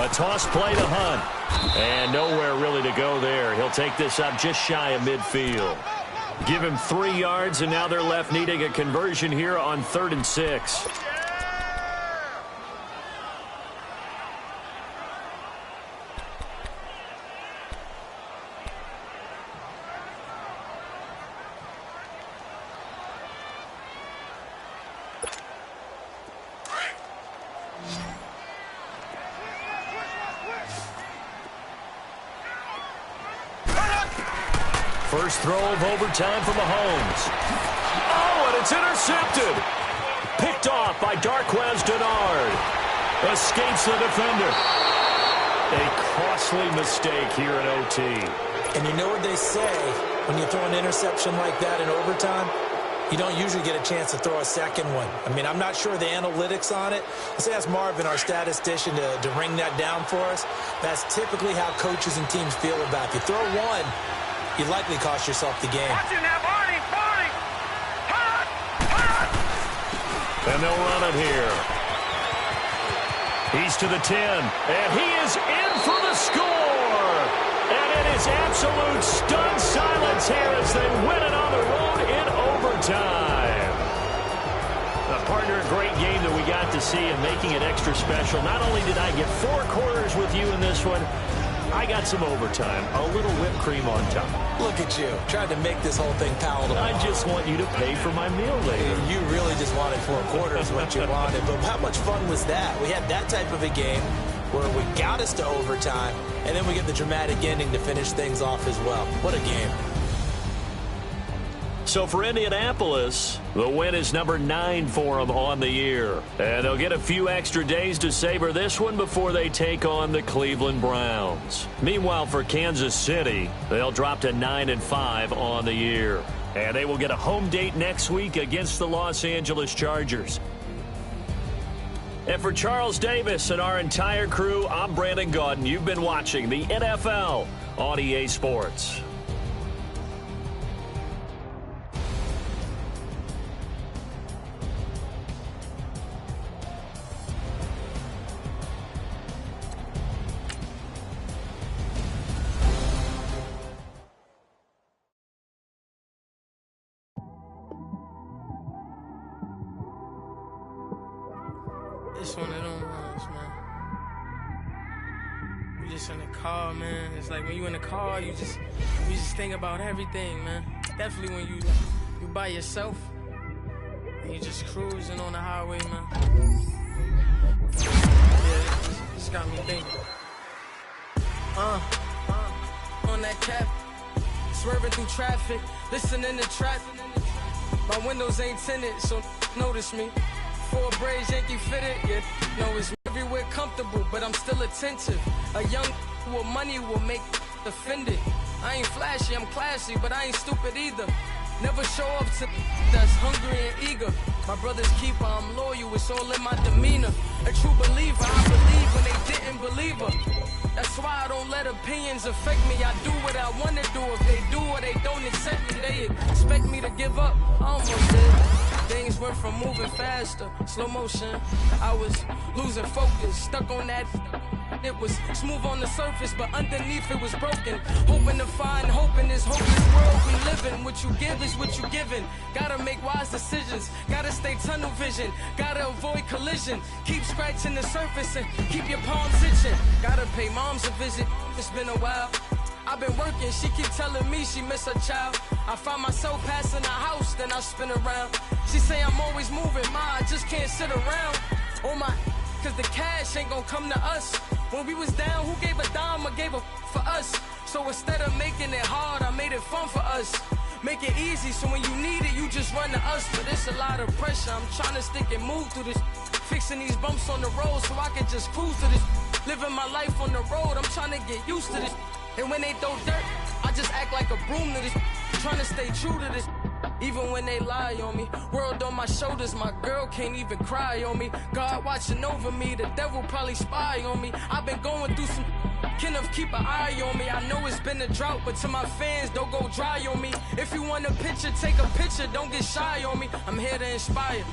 Speaker 3: A toss play to Hunt. And nowhere really to go there. He'll take this up just shy of midfield. Give him 3 yards, and now they're left needing a conversion here on 3rd and 6. First throw of overtime for Mahomes. Oh, and it's intercepted. Picked off by Darquez Dennard. Escapes the defender. A costly mistake here in OT.
Speaker 4: And you know what they say, when you throw an interception like that in overtime, you don't usually get a chance to throw a second one. I mean, I'm not sure the analytics on it. Let's ask Marvin, our statistician, to ring that down for us. That's typically how coaches and teams feel about it. If you throw one, you likely cost yourself the game.
Speaker 5: Watch him now, Barney! Barney! Hot! Hot!
Speaker 3: And they'll run it here. He's to the 10, and he is in for the score. And it is absolute stunned silence here as they win it on the road in overtime. Partner, a great game that we got to see and making it extra special. Not only did I get 4 quarters with you in this one, I got some overtime, a little whipped cream on top.
Speaker 4: Look at you, trying to make this whole thing palatable.
Speaker 3: I just want you to pay for my meal later.
Speaker 4: You really just wanted 4 quarters what you wanted, but how much fun was that? We had that type of a game where we got us to overtime, and then we get the dramatic ending to finish things off as well. What a game.
Speaker 3: So for Indianapolis, the win is number 9 for them on the year. And they'll get a few extra days to savor this one before they take on the Cleveland Browns. Meanwhile, for Kansas City, they'll drop to 9-5 on the year. And they will get a home date next week against the Los Angeles Chargers. And for Charles Davis and our entire crew, I'm Brandon Gaudin. You've been watching the NFL on EA Sports.
Speaker 6: It's one of them ones, man. You just in the car, man. It's like when you in the car, you just think about everything, man. Definitely when you by yourself and you just cruising on the highway, man. Yeah, this got me thinking. On that cap, swerving through traffic, listening to trap. My windows ain't tinted, so notice me. 4 braids, Yankee fitted, yeah, no, it's everywhere comfortable, but I'm still attentive. A young with money will make offended. I ain't flashy, I'm classy, but I ain't stupid either. Never show up to that's hungry and eager. My brother's keeper, I'm loyal, it's all in my demeanor. A true believer, I believe when they didn't believe her. That's why I don't let opinions affect me. I do what I want to do. If they do or they don't accept me, they expect me to give up. I almost did. Things went from moving faster, slow motion. I was losing focus, stuck on that. It was smooth on the surface, but underneath it was broken. Hoping to find hope in this hopeless world we live in. What you give is what you given. Gotta make wise decisions. Gotta stay tunnel vision. Gotta avoid collision. Keep scratching the surface and keep your palms itching. Gotta pay moms a visit. It's been a while. I've been working, she keep telling me she miss her child. I find myself passing the house, then I spin around. She say I'm always moving, I just can't sit around. Oh my, cause the cash ain't gonna come to us. When we was down, who gave a dime or gave a for us? So instead of making it hard, I made it fun for us. Make it easy, so when you need it, you just run to us. But it's a lot of pressure, I'm trying to stick and move through this. Fixing these bumps on the road so I can just cruise to this. Living my life on the road, I'm trying to get used to this. And when they throw dirt, I just act like a broom to this. Trying to stay true to this. Even when they lie on me. World on my shoulders, my girl can't even cry on me. God watching over me, the devil probably spy on me. I've been going through some Kenneth, keep an eye on me. I know it's been a drought, but to my fans, don't go dry on me. If you want a picture, take a picture, don't get shy on me. I'm here to inspire.